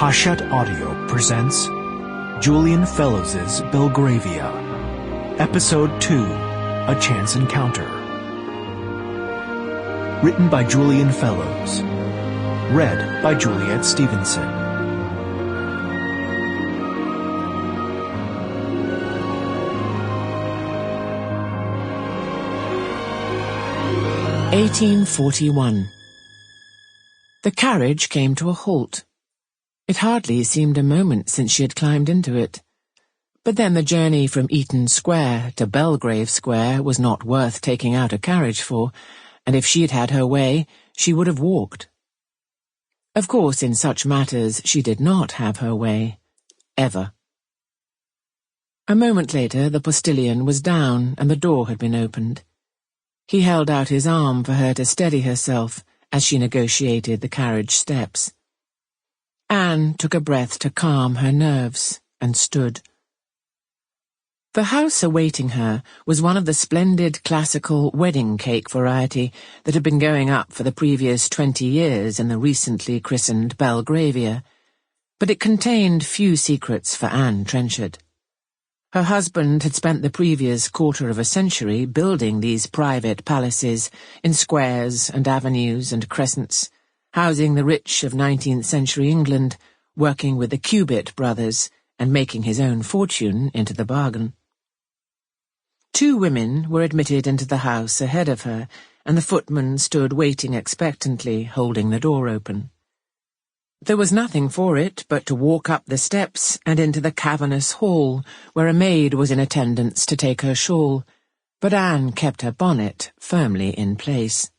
Hachette Audio presents Julian Fellowes' Belgravia, Episode 2, A Chance Encounter. Written by Julian Fellowes. Read by Juliet Stevenson. "1841. The carriage came to a halt. It hardly seemed a moment since she had climbed into it. But then the journey from Eaton Square to Belgrave Square was not worth taking out a carriage for, and if she had had her way, she would have walked. Of course, in such matters she did not have her way. Ever. A moment later the postilion was down and the door had been opened. He held out his arm for her to steady herself as she negotiated the carriage steps. Anne took a breath to calm her nerves and stood. The house awaiting her was one of the splendid classical wedding cake variety that had been going up for the previous 20 years in the recently christened Belgravia, but it contained few secrets for Anne Trenchard. Her husband had spent the previous quarter of a century building these private palaces in squares and avenues and crescents, housing the rich of 19th century England, working with the Cubitt brothers, and making his own fortune into the bargain. 2 women were admitted into the house ahead of her, and the footman stood waiting expectantly, holding the door open. There was nothing for it but to walk up the steps and into the cavernous hall, where a maid was in attendance to take her shawl, but Anne kept her bonnet firmly in place.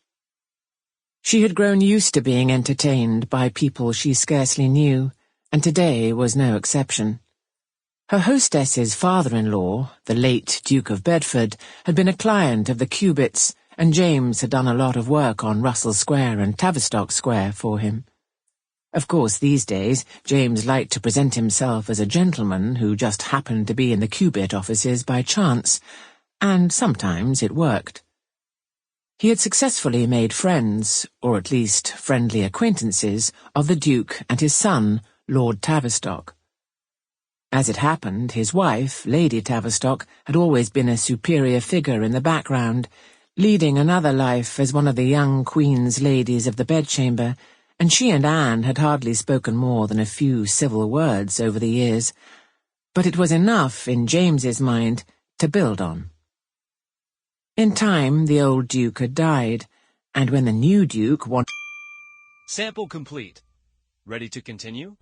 She had grown used to being entertained by people she scarcely knew, and today was no exception. Her hostess's father-in-law, the late Duke of Bedford, had been a client of the Cubitts, and James had done a lot of work on Russell Square and Tavistock Square for him. Of course, these days, James liked to present himself as a gentleman who just happened to be in the Cubitt offices by chance, and sometimes it worked. He had successfully made friends, or at least friendly acquaintances, of the Duke and his son, Lord Tavistock. As it happened, his wife, Lady Tavistock, had always been a superior figure in the background, leading another life as one of the young Queen's ladies of the bedchamber, and she and Anne had hardly spoken more than a few civil words over the years, but it was enough, in James's mind, to build on. In time, the old Duke had died, and when the new Duke wanted... Sample complete. Ready to continue?